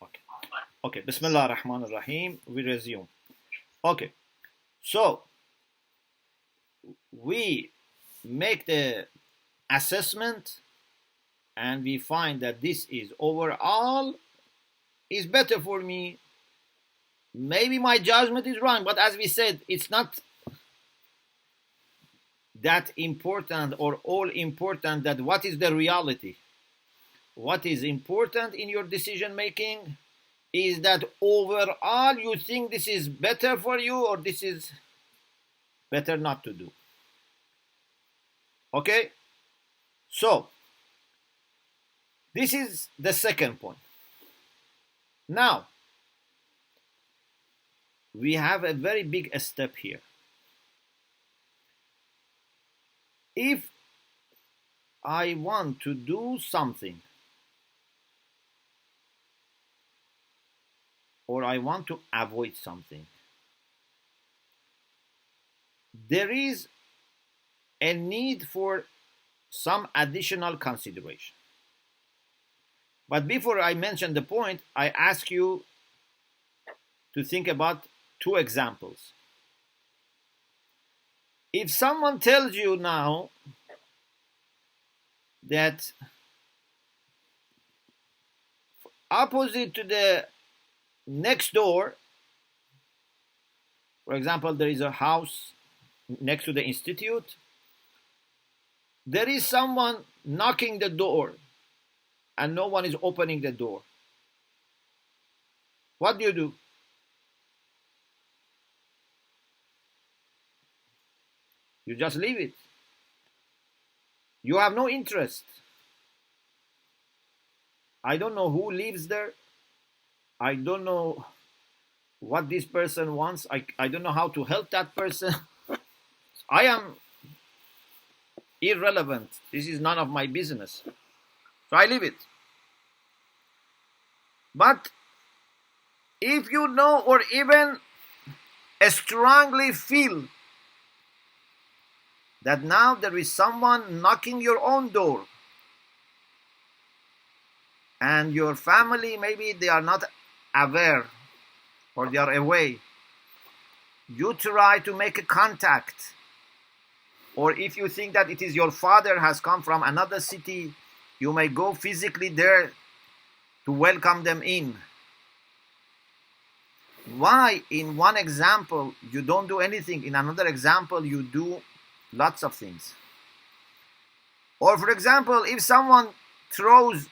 Okay. Okay. Bismillah ar-Rahman ar-Rahim. We resume. Okay. So we make the assessment and we find that this is overall is better for me. Maybe my judgment is wrong, but as we said, it's not that important or all important that what is the reality. What is important in your decision making is that overall you think this is better for you or this is better not to do. Okay? So, this is the second point. Now, we have a very big step here. If I want to do something or I want to avoid something, there is a need for some additional consideration. But before I mention the point, I ask you to think about two examples. If someone tells you now that opposite to the next door, for example, there is a house next to the institute, there is someone knocking the door and no one is opening the door. What do? You just leave it. You have no interest. I don't know who lives there. I don't know what this person wants. I don't know how to help that person. I am irrelevant. This is none of my business. So I leave it. But if you know or even strongly feel that now there is someone knocking your own door and your family, maybe they are not aware or they are away, you try to make a contact. Or if you think that it is your father has come from another city, you may go physically there to welcome them in. Why in one example you don't do anything, in another example you do lots of things? Or for example, if someone throws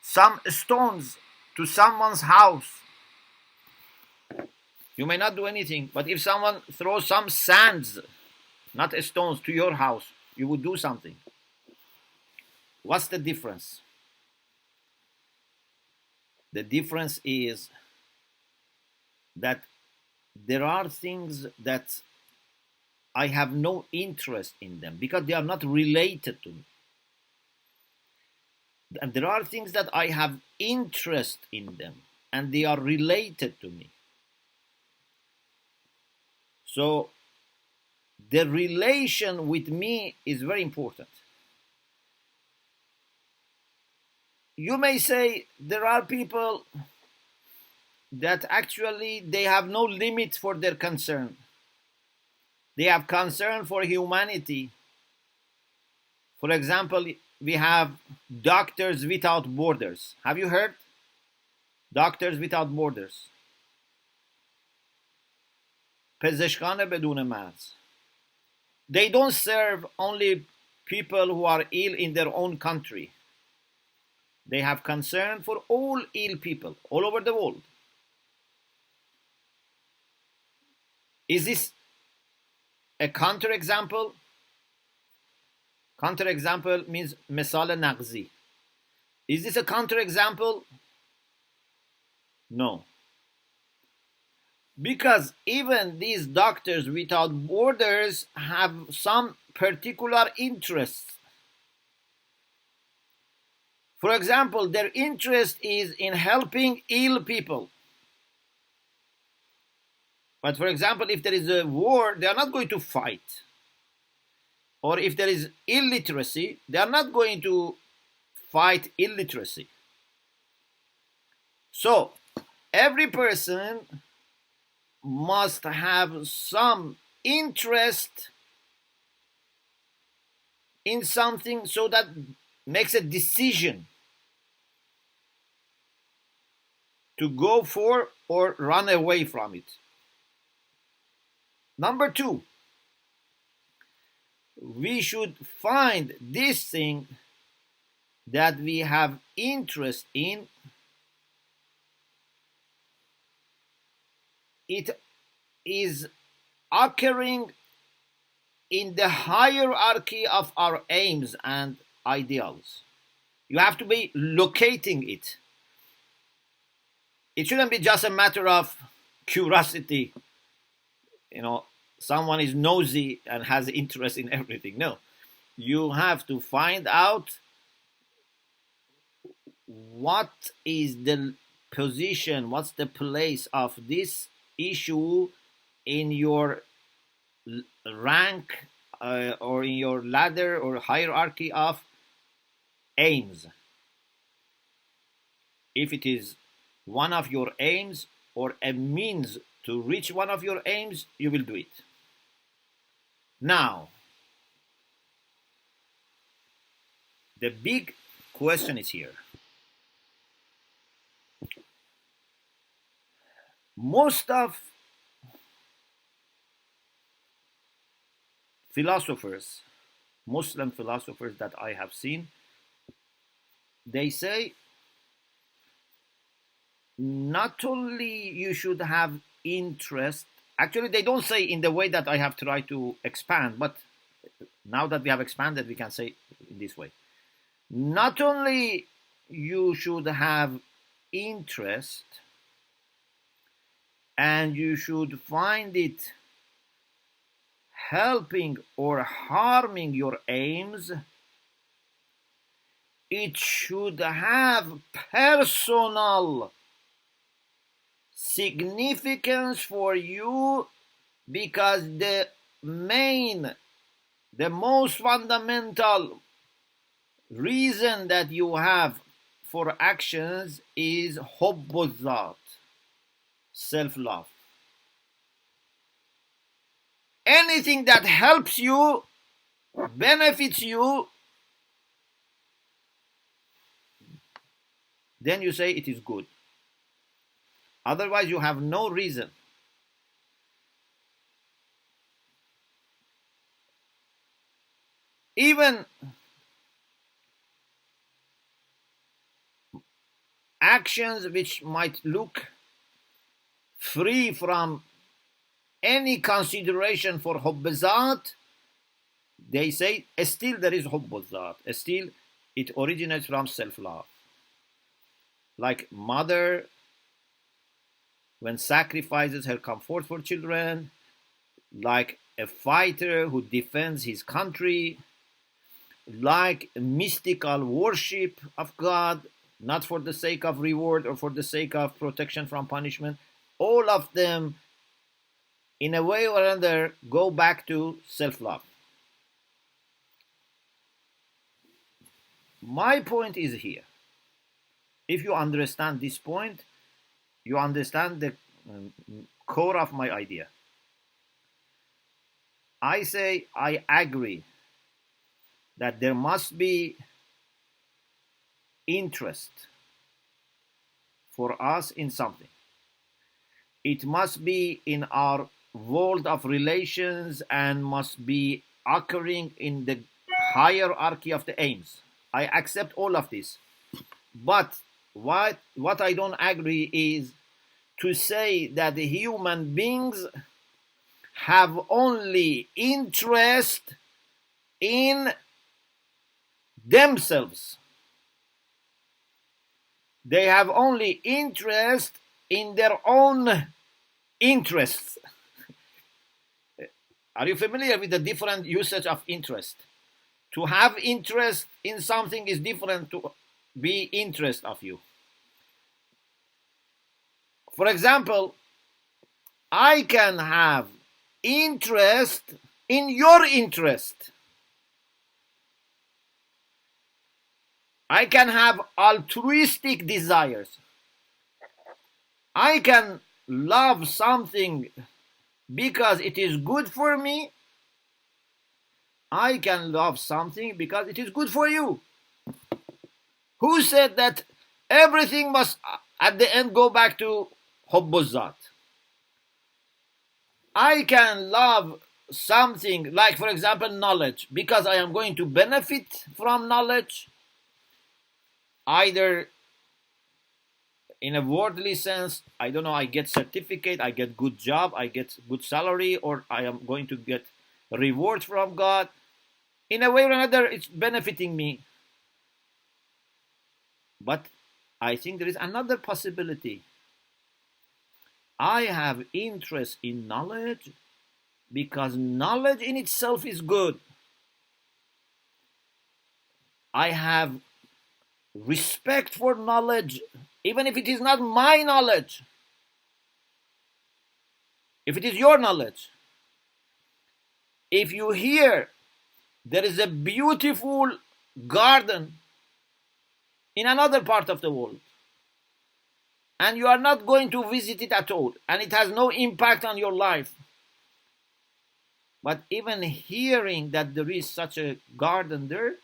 some stones to someone's house, you may not do anything. But if someone throws some sands, not stones, to your house, you would do something. What's the difference? The difference is that there are things that I have no interest in them because they are not related to me. And there are things that I have interest in them and they are related to me. So the relation with me is very important. You may say there are people that actually they have no limit for their concern. They have concern for humanity. For example, we have Doctors Without Borders. Have you heard? Doctors Without Borders. پزشکان بدون مرز. They don't serve only people who are ill in their own country. They have concern for all ill people all over the world. Is this a counterexample? Counterexample means مثال نقضی. Is this a counterexample? No. Because even these Doctors Without Borders have some particular interests. For example, their interest is in helping ill people. But for example, if there is a war, they are not going to fight. Or if there is illiteracy, they are not going to fight illiteracy. So every person must have some interest in something, so that makes a decision to go for or run away from it. Number two, we should find this thing that we have interest in. It is occurring in the hierarchy of our aims and ideals. You have to be locating it. It shouldn't be just a matter of curiosity. Someone is nosy and has interest in everything. No, you have to find out what is the position, what's the place of this issue in your rank or in your ladder or hierarchy of aims. If it is one of your aims or a means to reach one of your aims, you will do it. Now, the big question is here. Most of philosophers, Muslim philosophers that I have seen, they say not only you should have interest. Actually, they don't say in the way that I have tried to expand, but now that we have expanded, we can say in this way. Not only you should have interest, and you should find it helping or harming your aims, it should have personal significance for you, because the most fundamental reason that you have for actions is hubbuzat, self-love. Anything that helps you, benefits you, then you say it is good. Otherwise, you have no reason. Even actions which might look free from any consideration for hubbuzat, they say still there is hubbuzat. Still, it originates from self-love. Like mother, when sacrifices her comfort for children, like a fighter who defends his country, like mystical worship of God, not for the sake of reward or for the sake of protection from punishment. All of them, in a way or another, go back to self-love. My point is here. If you understand this point, you understand the core of my idea. I say I agree that there must be interest for us in something. It must be in our world of relations and must be occurring in the hierarchy of the aims. I accept all of this. But what I don't agree is to say that the human beings have only interest in themselves. They have only interest in their own interests. Are you familiar with the different usage of interest? To have interest in something is different to be interest of you. For example, I can have interest in your interest. I can have altruistic desires. I can love something because it is good for me. I can love something because it is good for you. Who said that everything must at the end go back to Hubbuzat? I can love something like, for example, knowledge, because I am going to benefit from knowledge, either in a worldly sense, I don't know, I get certificate, I get good job, I get good salary, or I am going to get reward from God. In a way or another, it's benefiting me. But I think there is another possibility. I have interest in knowledge because knowledge in itself is good. I have respect for knowledge, even if it is not my knowledge. If it is your knowledge. If you hear there is a beautiful garden in another part of the world, and you are not going to visit it at all, and it has no impact on your life, but even hearing that there is such a garden there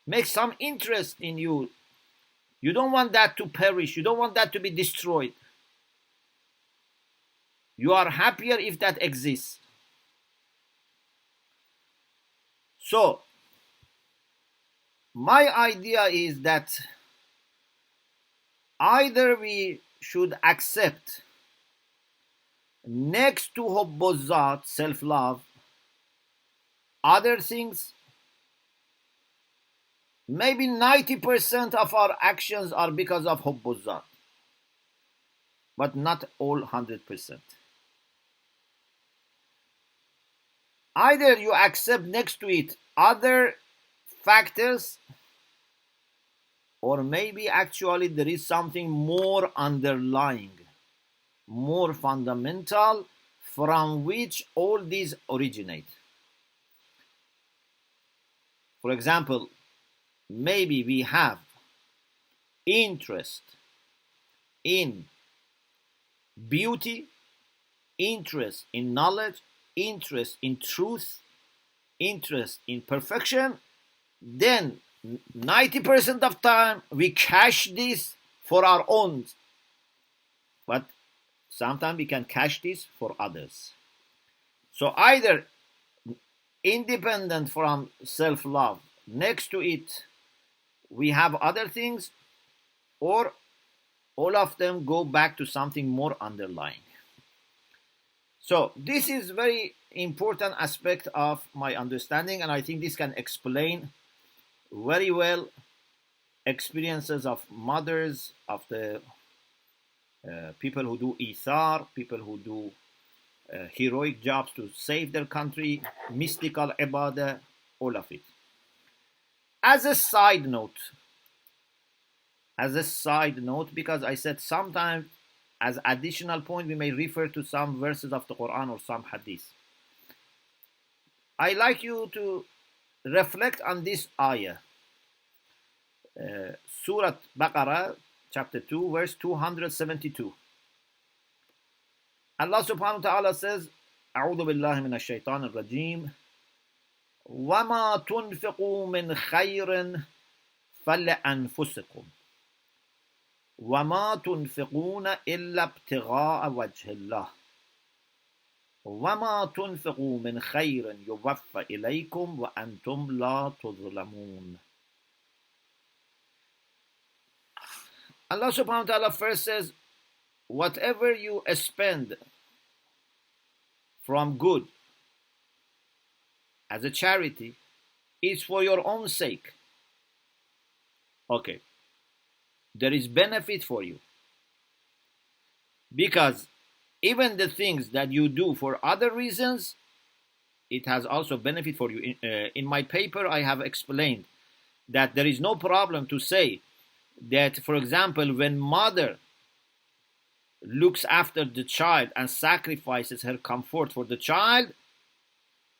makes some interest in you. You don't want that to perish. You don't want that to be destroyed. You are happier if that exists. So, my idea is that either we should accept next to hubbuzat, self-love, other things. Maybe 90% of our actions are because of hubbuzat, but not all 100%. Either you accept next to it other factors, or maybe actually there is something more underlying, more fundamental, from which all these originate. For example, maybe we have interest in beauty, interest in knowledge, interest in truth, interest in perfection. Then 90% of time we cache this for our own, but sometimes we can cache this for others. So either independent from self-love, next to it we have other things, or all of them go back to something more underlying. So this is very important aspect of my understanding, and I think this can explain very well experiences of mothers, of the people who do ithar, people who do heroic jobs to save their country, mystical ibadah, all of it. As a side note, because I said sometimes as additional point we may refer to some verses of the Quran or some hadith. I like you to reflect on this ayah. Surah Baqarah, chapter 2, verse 272. Allah subhanahu wa ta'ala says, أعوذ بالله من الشيطان الرجيم وما تنفقوا من خير فلأنفسكم وما تنفقون إلا ابتغاء وجه الله وما تنفقوا من خير يوفى إليكم وأنتم لا تظلمون. Allah subhanahu wa ta'ala first says, whatever you spend from good as a charity is for your own sake. Okay. There is benefit for you. Because even the things that you do for other reasons, it has also benefit for you. In my paper, I have explained that there is no problem to say that, for example, when mother looks after the child and sacrifices her comfort for the child,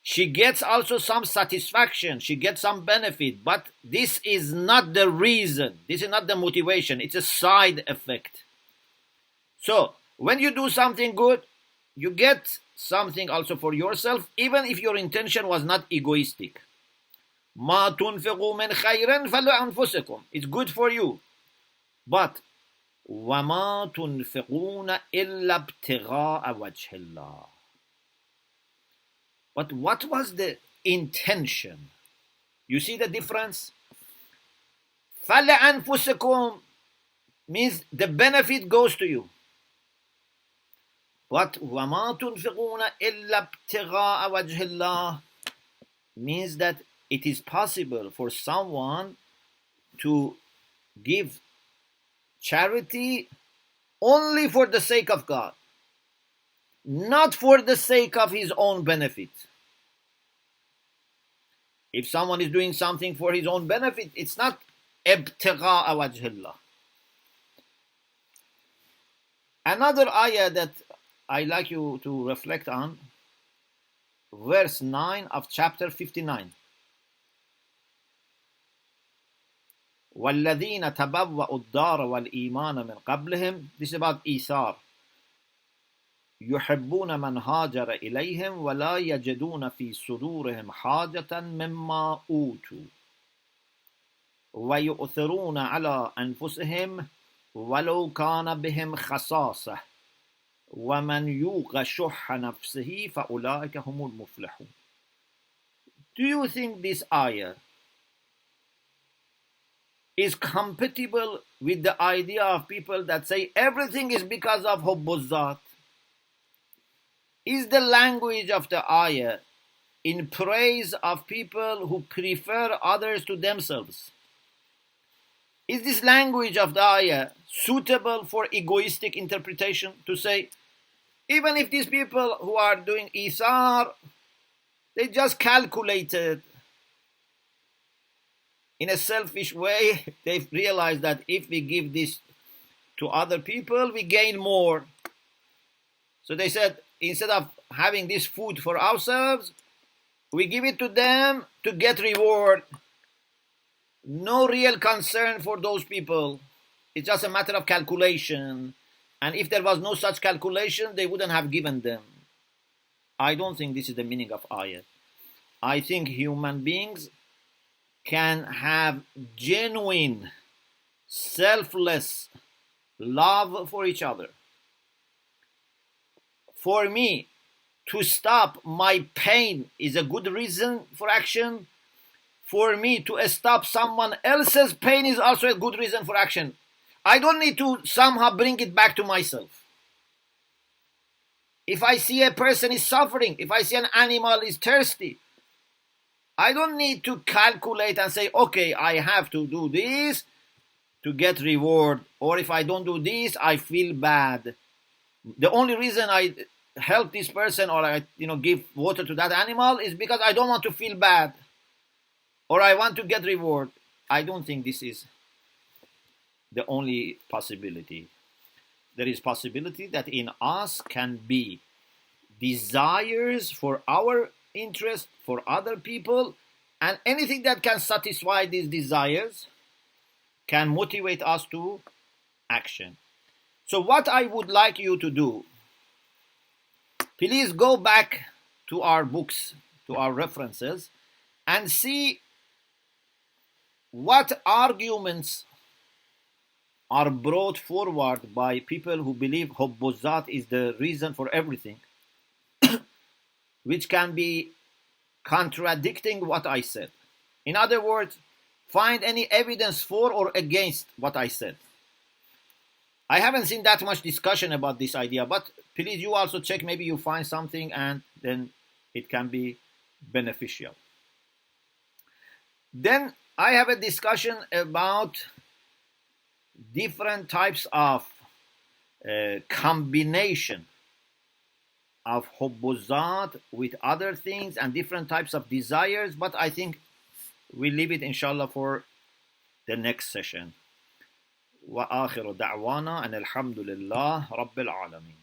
she gets also some satisfaction, she gets some benefit, but this is not the reason, this is not the motivation, it's a side effect. So, When you do something good, you get something also for yourself, even if your intention was not egoistic. ما تنفقوا من خير فلأنفسكم. It's good for you. But وما تنفقون إلا ابتغاء وجه الله. But what was the intention? You see the difference? فلأنفسكم means the benefit goes to you. But وما تنفقون إلا ابتغاء وجه الله means that it is possible for someone to give charity only for the sake of God, not for the sake of his own benefit. If someone is doing something for his own benefit, it's not ابتغاء وجه الله. Another ayah that I like you to reflect on, verse 9 of chapter 59. وَالَّذِينَ تَبَوَّأُوا الدَّارَ وَالْإِيمَانَ مِنْ قَبْلِهِمْ. This is about إيثار. يُحِبُّونَ مَنْ هَاجَرَ إِلَيْهِمْ وَلَا يَجِدُونَ فِي صُدُورِهِمْ حَاجَةً مِمَّا أُوتُوا وَيُؤْثِرُونَ عَلَى أَنفُسِهِمْ وَلَوْ كَانَ بِهِمْ خَصَاصَةٌ وَمَنْ يُوقَ شُحَّ نَفْسِهِ فَأُولَٰئِكَ هُمُ الْمُفْلِحُونَ. Do you think this ayah is compatible with the idea of people that say everything is because of hubbuzat? Is the language of the ayah in praise of people who prefer others to themselves? Is this language of the ayah suitable for egoistic interpretation, to say, even if these people who are doing ithar, they just calculated in a selfish way, they've realized that if we give this to other people, we gain more. So they said, instead of having this food for ourselves, we give it to them to get reward. No real concern for those people. It's just a matter of calculation. And if there was no such calculation, they wouldn't have given them. I don't think this is the meaning of ayat. I think human beings can have genuine, selfless love for each other. For me, to stop my pain is a good reason for action. For me, to stop someone else's pain is also a good reason for action. I don't need to somehow bring it back to myself. If I see a person is suffering, if I see an animal is thirsty, I don't need to calculate and say, okay, I have to do this to get reward. Or if I don't do this, I feel bad. The only reason I help this person or I give water to that animal is because I don't want to feel bad. Or I want to get reward. I don't think this is the only possibility. There is possibility that in us can be desires for our interest, for other people, and anything that can satisfy these desires can motivate us to action. So what I would like you to do, please go back to our books, to our references, and see what arguments are brought forward by people who believe hubbuzat is the reason for everything, which can be contradicting what I said. In other words, find any evidence for or against what I said. I haven't seen that much discussion about this idea, but please you also check, maybe you find something and then it can be beneficial. Then I have a discussion about different types of combination of hubbuzat with other things and different types of desires, but I think we leave it inshallah for the next session. وآخر دعوانا أن الحمد لله رب العالمين.